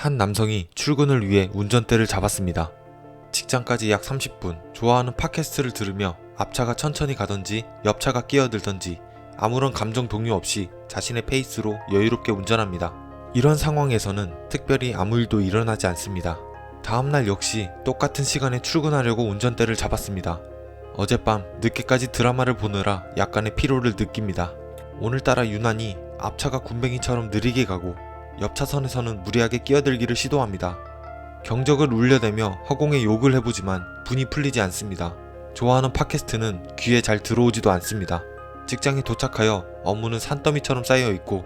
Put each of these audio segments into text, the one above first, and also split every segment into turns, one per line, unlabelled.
한 남성이 출근을 위해 운전대를 잡았습니다. 직장까지 약 30분, 좋아하는 팟캐스트를 들으며 앞차가 천천히 가던지 옆차가 끼어들던지 아무런 감정 동요 없이 자신의 페이스로 여유롭게 운전합니다. 이런 상황에서는 특별히 아무 일도 일어나지 않습니다. 다음날 역시 똑같은 시간에 출근하려고 운전대를 잡았습니다. 어젯밤 늦게까지 드라마를 보느라 약간의 피로를 느낍니다. 오늘따라 유난히 앞차가 군뱅이처럼 느리게 가고 옆차선에서는 무리하게 끼어들기를 시도합니다. 경적을 울려대며 허공에 욕을 해보지만 분이 풀리지 않습니다. 좋아하는 팟캐스트는 귀에 잘 들어오지도 않습니다. 직장에 도착하여 업무는 산더미처럼 쌓여있고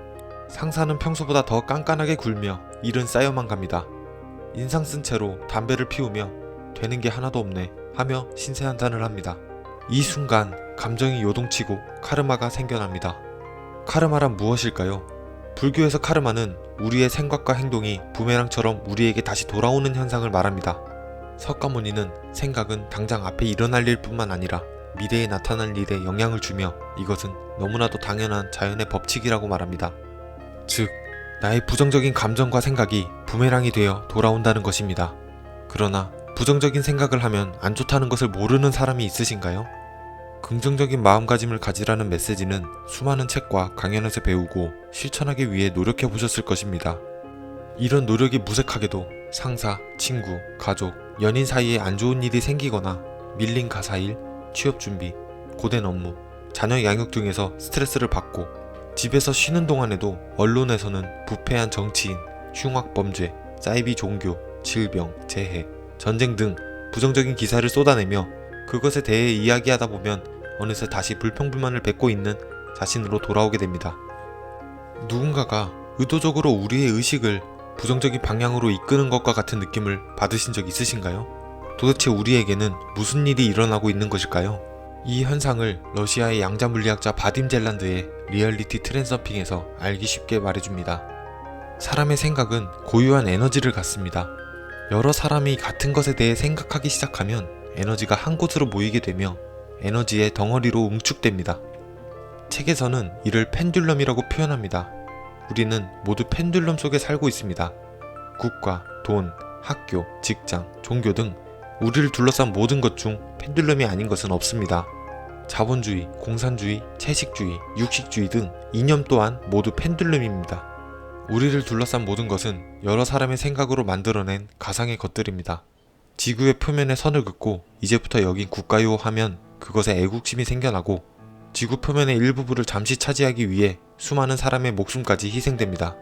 상사는 평소보다 더 깐깐하게 굴며 일은 쌓여만 갑니다. 인상 쓴 채로 담배를 피우며 되는 게 하나도 없네 하며 신세한탄을 합니다. 이 순간 감정이 요동치고 카르마가 생겨납니다. 카르마란 무엇일까요? 불교에서 카르마는 우리의 생각과 행동이 부메랑처럼 우리에게 다시 돌아오는 현상을 말합니다. 석가모니는 생각은 당장 앞에 일어날 일뿐만 아니라 미래에 나타날 일에 영향을 주며 이것은 너무나도 당연한 자연의 법칙이라고 말합니다. 즉, 나의 부정적인 감정과 생각이 부메랑이 되어 돌아온다는 것입니다. 그러나 부정적인 생각을 하면 안 좋다는 것을 모르는 사람이 있으신가요? 긍정적인 마음가짐을 가지라는 메시지는 수많은 책과 강연에서 배우고 실천하기 위해 노력해 보셨을 것입니다. 이런 노력이 무색하게도 상사, 친구, 가족, 연인 사이에 안 좋은 일이 생기거나 밀린 가사일, 취업 준비, 고된 업무, 자녀 양육 등에서 스트레스를 받고 집에서 쉬는 동안에도 언론에서는 부패한 정치인, 흉악범죄, 사이비 종교, 질병, 재해, 전쟁 등 부정적인 기사를 쏟아내며 그것에 대해 이야기하다 보면 어느새 다시 불평불만을 뱉고 있는 자신으로 돌아오게 됩니다. 누군가가 의도적으로 우리의 의식을 부정적인 방향으로 이끄는 것과 같은 느낌을 받으신 적 있으신가요? 도대체 우리에게는 무슨 일이 일어나고 있는 것일까요? 이 현상을 러시아의 양자 물리학자 바딤 젤란드의 리얼리티 트랜서핑에서 알기 쉽게 말해줍니다. 사람의 생각은 고유한 에너지를 갖습니다. 여러 사람이 같은 것에 대해 생각하기 시작하면 에너지가 한 곳으로 모이게 되며 에너지의 덩어리로 응축됩니다. 책에서는 이를 펜듈럼이라고 표현합니다. 우리는 모두 펜듈럼 속에 살고 있습니다. 국가, 돈, 학교, 직장, 종교 등 우리를 둘러싼 모든 것 중 펜듈럼이 아닌 것은 없습니다. 자본주의, 공산주의, 채식주의, 육식주의 등 이념 또한 모두 펜듈럼입니다. 우리를 둘러싼 모든 것은 여러 사람의 생각으로 만들어낸 가상의 것들입니다. 지구의 표면에 선을 긋고 이제부터 여긴 국가요 하면 그것에 애국심이 생겨나고 지구 표면의 일부분을 잠시 차지하기 위해 수많은 사람의 목숨까지 희생됩니다.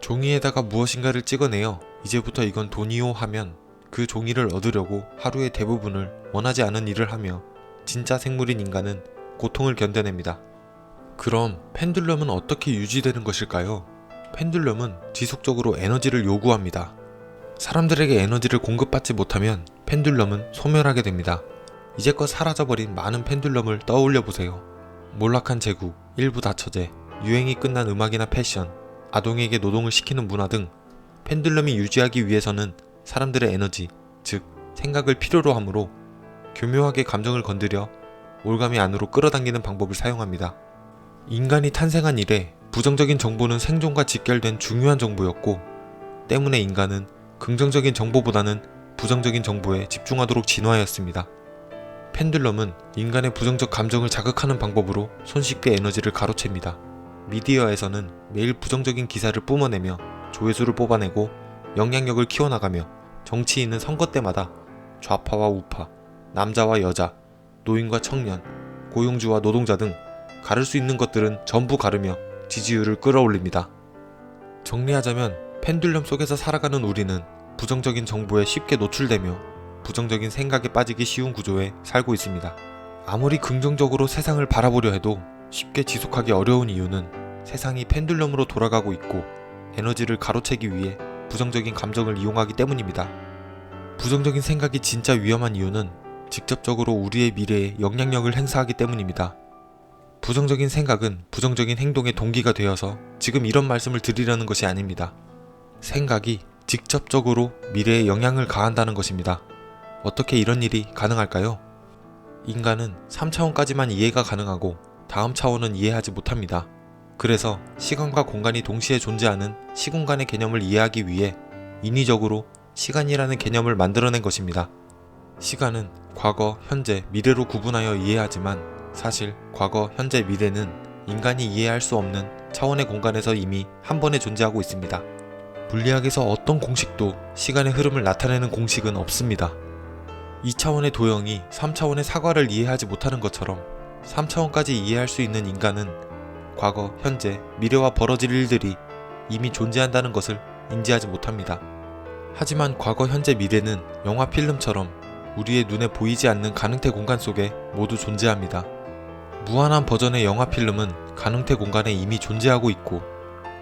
종이에다가 무엇인가를 찍어내어 이제부터 이건 돈이요 하면 그 종이를 얻으려고 하루의 대부분을 원하지 않은 일을 하며 진짜 생물인 인간은 고통을 견뎌냅니다. 그럼 펜듈럼은 어떻게 유지되는 것일까요? 펜듈럼은 지속적으로 에너지를 요구합니다. 사람들에게 에너지를 공급받지 못하면 펜듈럼은 소멸하게 됩니다. 이제껏 사라져버린 많은 펜듈럼을 떠올려 보세요. 몰락한 제국, 일부 다처제, 유행이 끝난 음악이나 패션, 아동에게 노동을 시키는 문화 등 펜듈럼이 유지하기 위해서는 사람들의 에너지, 즉 생각을 필요로 하므로 교묘하게 감정을 건드려 올가미 안으로 끌어당기는 방법을 사용합니다. 인간이 탄생한 이래 부정적인 정보는 생존과 직결된 중요한 정보였고 때문에 인간은 긍정적인 정보보다는 부정적인 정보에 집중하도록 진화하였습니다. 펜듈럼은 인간의 부정적 감정을 자극하는 방법으로 손쉽게 에너지를 가로챕니다. 미디어에서는 매일 부정적인 기사를 뿜어내며 조회수를 뽑아내고 영향력을 키워나가며 정치인은 선거 때마다 좌파와 우파, 남자와 여자, 노인과 청년, 고용주와 노동자 등 가를 수 있는 것들은 전부 가르며 지지율을 끌어올립니다. 정리하자면 펜듈럼 속에서 살아가는 우리는 부정적인 정보에 쉽게 노출되며 부정적인 생각에 빠지기 쉬운 구조에 살고 있습니다. 아무리 긍정적으로 세상을 바라보려 해도 쉽게 지속하기 어려운 이유는 세상이 펜듈럼으로 돌아가고 있고 에너지를 가로채기 위해 부정적인 감정을 이용하기 때문입니다. 부정적인 생각이 진짜 위험한 이유는 직접적으로 우리의 미래에 영향력을 행사하기 때문입니다. 부정적인 생각은 부정적인 행동의 동기가 되어서 지금 이런 말씀을 드리려는 것이 아닙니다. 생각이 직접적으로 미래에 영향을 가한다는 것입니다. 어떻게 이런 일이 가능할까요? 인간은 3차원까지만 이해가 가능하고 다음 차원은 이해하지 못합니다. 그래서 시간과 공간이 동시에 존재하는 시공간의 개념을 이해하기 위해 인위적으로 시간이라는 개념을 만들어낸 것입니다. 시간은 과거, 현재, 미래로 구분하여 이해하지만 사실 과거, 현재, 미래는 인간이 이해할 수 없는 차원의 공간에서 이미 한 번에 존재하고 있습니다. 물리학에서 어떤 공식도 시간의 흐름을 나타내는 공식은 없습니다. 2차원의 도형이 3차원의 사과를 이해하지 못하는 것처럼 3차원까지 이해할 수 있는 인간은 과거, 현재, 미래와 벌어질 일들이 이미 존재한다는 것을 인지하지 못합니다. 하지만 과거, 현재, 미래는 영화 필름처럼 우리의 눈에 보이지 않는 가능태 공간 속에 모두 존재합니다. 무한한 버전의 영화 필름은 가능태 공간에 이미 존재하고 있고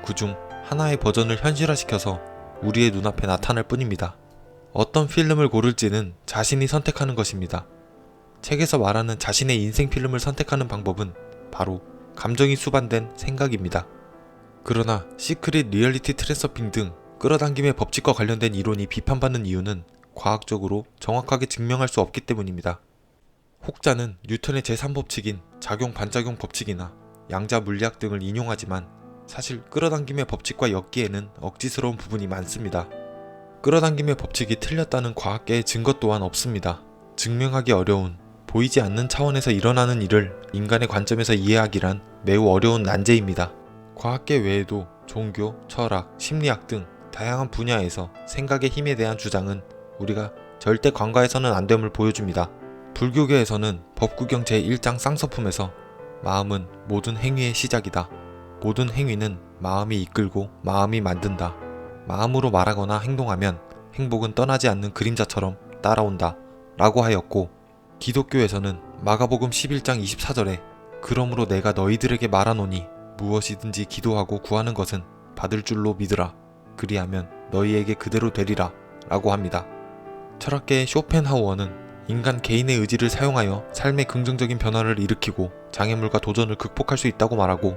그중 하나의 버전을 현실화시켜서 우리의 눈앞에 나타날 뿐입니다. 어떤 필름을 고를지는 자신이 선택하는 것입니다. 책에서 말하는 자신의 인생 필름을 선택하는 방법은 바로 감정이 수반된 생각입니다. 그러나 시크릿 리얼리티 트랜서핑 등 끌어당김의 법칙과 관련된 이론이 비판받는 이유는 과학적으로 정확하게 증명할 수 없기 때문입니다. 혹자는 뉴턴의 제3법칙인 작용-반작용 법칙이나 양자 물리학 등을 인용하지만 사실 끌어당김의 법칙과 엮기에는 억지스러운 부분이 많습니다. 끌어당김의 법칙이 틀렸다는 과학계의 증거 또한 없습니다. 증명하기 어려운, 보이지 않는 차원에서 일어나는 일을 인간의 관점에서 이해하기란 매우 어려운 난제입니다. 과학계 외에도 종교, 철학, 심리학 등 다양한 분야에서 생각의 힘에 대한 주장은 우리가 절대 간과해서는 안 됨을 보여줍니다. 불교계에서는 법구경 제1장 쌍서품에서 마음은 모든 행위의 시작이다. 모든 행위는 마음이 이끌고 마음이 만든다. 마음으로 말하거나 행동하면 행복은 떠나지 않는 그림자처럼 따라온다. 라고 하였고, 기독교에서는 마가복음 11장 24절에 그러므로 내가 너희들에게 말하노니 무엇이든지 기도하고 구하는 것은 받을 줄로 믿으라. 그리하면 너희에게 그대로 되리라. 라고 합니다. 철학계의 쇼펜하우어는 인간 개인의 의지를 사용하여 삶의 긍정적인 변화를 일으키고 장애물과 도전을 극복할 수 있다고 말하고,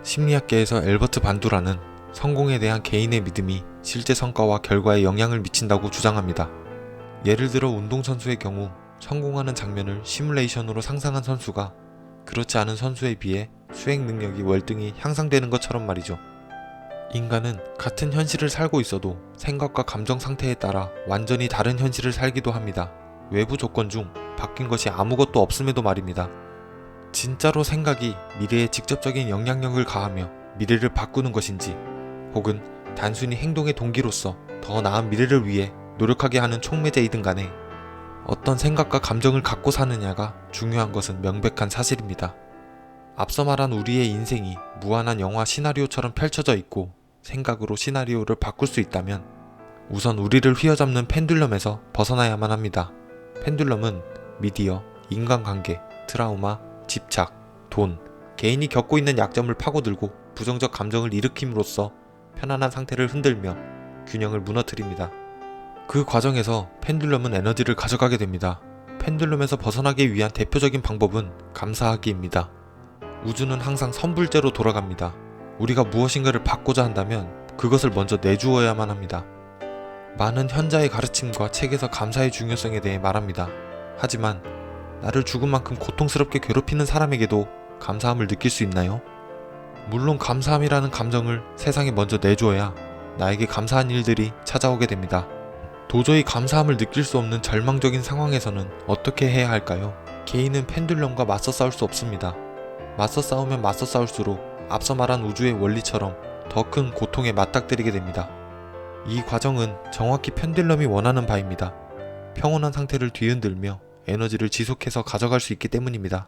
심리학계에서 엘버트 반두라는 성공에 대한 개인의 믿음이 실제 성과와 결과에 영향을 미친다고 주장합니다. 예를 들어 운동선수의 경우 성공하는 장면을 시뮬레이션으로 상상한 선수가 그렇지 않은 선수에 비해 수행 능력이 월등히 향상되는 것처럼 말이죠. 인간은 같은 현실을 살고 있어도 생각과 감정 상태에 따라 완전히 다른 현실을 살기도 합니다. 외부 조건 중 바뀐 것이 아무것도 없음에도 말입니다. 진짜로 생각이 미래에 직접적인 영향력을 가하며 미래를 바꾸는 것인지, 혹은 단순히 행동의 동기로서 더 나은 미래를 위해 노력하게 하는 촉매제이든 간에 어떤 생각과 감정을 갖고 사느냐가 중요한 것은 명백한 사실입니다. 앞서 말한 우리의 인생이 무한한 영화 시나리오처럼 펼쳐져 있고 생각으로 시나리오를 바꿀 수 있다면 우선 우리를 휘어잡는 펜듈럼에서 벗어나야만 합니다. 펜듈럼은 미디어, 인간관계, 트라우마, 집착, 돈, 개인이 겪고 있는 약점을 파고들고 부정적 감정을 일으킴으로써 편안한 상태를 흔들며 균형을 무너뜨립니다. 그 과정에서 펜듈럼은 에너지를 가져가게 됩니다. 펜듈럼에서 벗어나기 위한 대표적인 방법은 감사하기입니다. 우주는 항상 선불제로 돌아갑니다. 우리가 무엇인가를 받고자 한다면 그것을 먼저 내주어야만 합니다. 많은 현자의 가르침과 책에서 감사의 중요성에 대해 말합니다. 하지만 나를 죽은 만큼 고통스럽게 괴롭히는 사람에게도 감사함을 느낄 수 있나요? 물론 감사함이라는 감정을 세상에 먼저 내줘야 나에게 감사한 일들이 찾아오게 됩니다. 도저히 감사함을 느낄 수 없는 절망적인 상황에서는 어떻게 해야 할까요? 개인은 펜듈럼과 맞서 싸울 수 없습니다. 맞서 싸우면 맞서 싸울수록 앞서 말한 우주의 원리처럼 더 큰 고통에 맞닥뜨리게 됩니다. 이 과정은 정확히 펜듈럼이 원하는 바입니다. 평온한 상태를 뒤흔들며 에너지를 지속해서 가져갈 수 있기 때문입니다.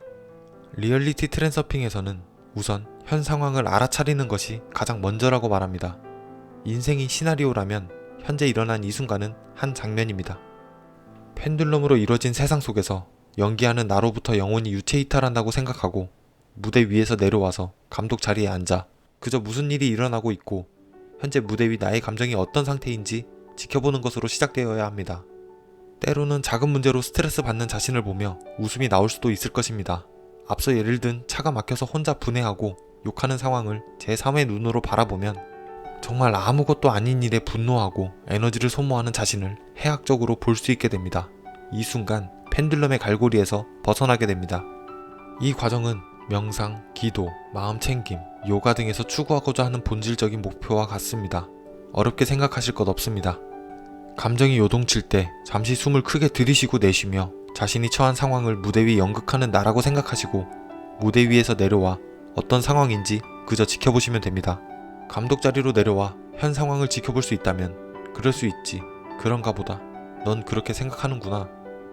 리얼리티 트랜서핑에서는 우선 현 상황을 알아차리는 것이 가장 먼저라고 말합니다. 인생이 시나리오라면 현재 일어난 이 순간은 한 장면입니다. 펜듈럼으로 이루어진 세상 속에서 연기하는 나로부터 영혼이 유체 이탈한다고 생각하고 무대 위에서 내려와서 감독 자리에 앉아 그저 무슨 일이 일어나고 있고 현재 무대 위 나의 감정이 어떤 상태인지 지켜보는 것으로 시작되어야 합니다. 때로는 작은 문제로 스트레스 받는 자신을 보며 웃음이 나올 수도 있을 것입니다. 앞서 예를 든 차가 막혀서 혼자 분해하고 욕하는 상황을 제3의 눈으로 바라보면 정말 아무것도 아닌 일에 분노하고 에너지를 소모하는 자신을 해학적으로 볼 수 있게 됩니다. 이 순간 펜듈럼의 갈고리에서 벗어나게 됩니다. 이 과정은 명상, 기도, 마음챙김, 요가 등에서 추구하고자 하는 본질적인 목표와 같습니다. 어렵게 생각하실 것 없습니다. 감정이 요동칠 때 잠시 숨을 크게 들이쉬고 내쉬며 자신이 처한 상황을 무대 위 연극하는 나라고 생각하시고 무대 위에서 내려와 어떤 상황인지 그저 지켜보시면 됩니다. 감독 자리로 내려와 현 상황을 지켜볼 수 있다면 그럴 수 있지, 그런가 보다, 넌 그렇게 생각하는구나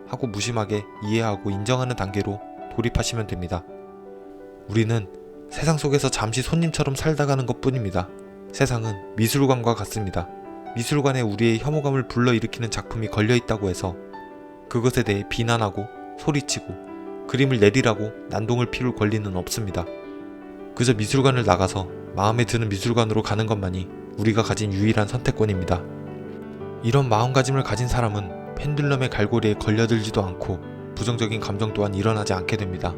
하고 무심하게 이해하고 인정하는 단계로 돌입하시면 됩니다. 우리는 세상 속에서 잠시 손님처럼 살다가는 것 뿐입니다. 세상은 미술관과 같습니다. 미술관에 우리의 혐오감을 불러일으키는 작품이 걸려있다고 해서 그것에 대해 비난하고 소리치고 그림을 내리라고 난동을 피울 권리는 없습니다. 그저 미술관을 나가서 마음에 드는 미술관으로 가는 것만이 우리가 가진 유일한 선택권입니다. 이런 마음가짐을 가진 사람은 펜듈럼의 갈고리에 걸려들지도 않고 부정적인 감정 또한 일어나지 않게 됩니다.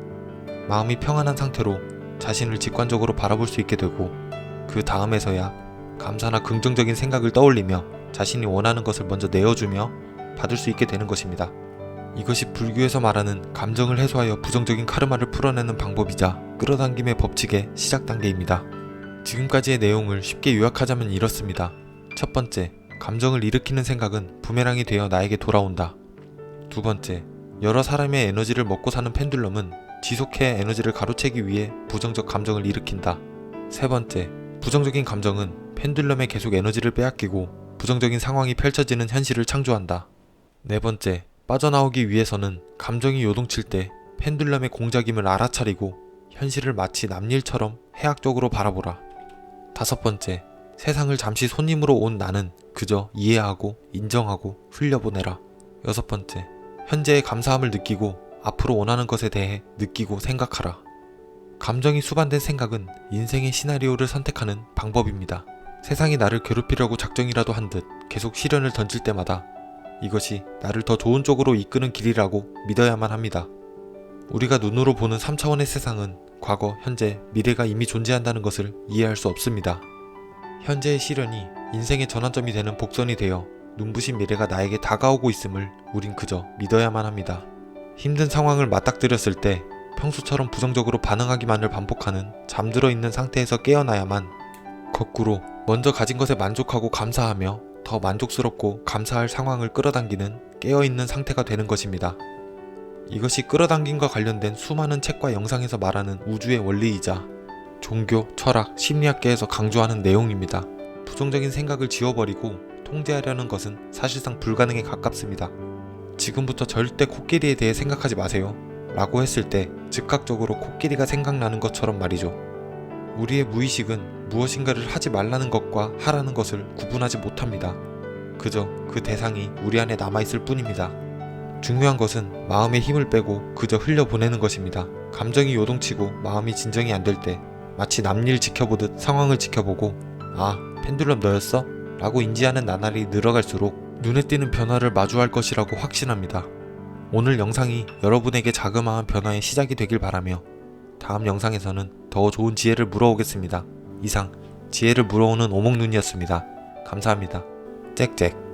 마음이 평안한 상태로 자신을 직관적으로 바라볼 수 있게 되고 그 다음에서야 감사나 긍정적인 생각을 떠올리며 자신이 원하는 것을 먼저 내어주며 받을 수 있게 되는 것입니다. 이것이 불교에서 말하는 감정을 해소하여 부정적인 카르마를 풀어내는 방법이자 끌어당김의 법칙의 시작 단계입니다. 지금까지의 내용을 쉽게 요약하자면 이렇습니다. 첫 번째, 감정을 일으키는 생각은 부메랑이 되어 나에게 돌아온다. 두 번째, 여러 사람의 에너지를 먹고 사는 펜듈럼은 지속해 에너지를 가로채기 위해 부정적 감정을 일으킨다. 세 번째, 부정적인 감정은 펜듈럼에 계속 에너지를 빼앗기고 부정적인 상황이 펼쳐지는 현실을 창조한다. 네 번째, 빠져나오기 위해서는 감정이 요동칠 때 펜듈럼의 공작임을 알아차리고 현실을 마치 남일처럼 해학적으로 바라보라. 다섯 번째, 세상을 잠시 손님으로 온 나는 그저 이해하고 인정하고 흘려보내라. 여섯 번째, 현재의 감사함을 느끼고 앞으로 원하는 것에 대해 느끼고 생각하라. 감정이 수반된 생각은 인생의 시나리오를 선택하는 방법입니다. 세상이 나를 괴롭히려고 작정이라도 한 듯 계속 시련을 던질 때마다 이것이 나를 더 좋은 쪽으로 이끄는 길이라고 믿어야만 합니다. 우리가 눈으로 보는 3차원의 세상은 과거, 현재, 미래가 이미 존재한다는 것을 이해할 수 없습니다. 현재의 시련이 인생의 전환점이 되는 복선이 되어 눈부신 미래가 나에게 다가오고 있음을 우린 그저 믿어야만 합니다. 힘든 상황을 맞닥뜨렸을 때 평소처럼 부정적으로 반응하기만을 반복하는 잠들어 있는 상태에서 깨어나야만 거꾸로 먼저 가진 것에 만족하고 감사하며 더 만족스럽고 감사할 상황을 끌어당기는 깨어있는 상태가 되는 것입니다. 이것이 끌어당김과 관련된 수많은 책과 영상에서 말하는 우주의 원리이자 종교, 철학, 심리학계에서 강조하는 내용입니다. 부정적인 생각을 지워버리고 통제하려는 것은 사실상 불가능에 가깝습니다. 지금부터 절대 코끼리에 대해 생각하지 마세요 라고 했을 때 즉각적으로 코끼리가 생각나는 것처럼 말이죠. 우리의 무의식은 무엇인가를 하지 말라는 것과 하라는 것을 구분하지 못합니다. 그저 그 대상이 우리 안에 남아있을 뿐입니다. 중요한 것은 마음의 힘을 빼고 그저 흘려보내는 것입니다. 감정이 요동치고 마음이 진정이 안 될 때 마치 남일 지켜보듯 상황을 지켜보고 아, 펜듈럼 너였어? 라고 인지하는 나날이 늘어갈수록 눈에 띄는 변화를 마주할 것이라고 확신합니다. 오늘 영상이 여러분에게 자그마한 변화의 시작이 되길 바라며 다음 영상에서는 더 좋은 지혜를 물어오겠습니다. 이상 지혜를 물어오는 오목눈이었습니다. 감사합니다. 짹짹.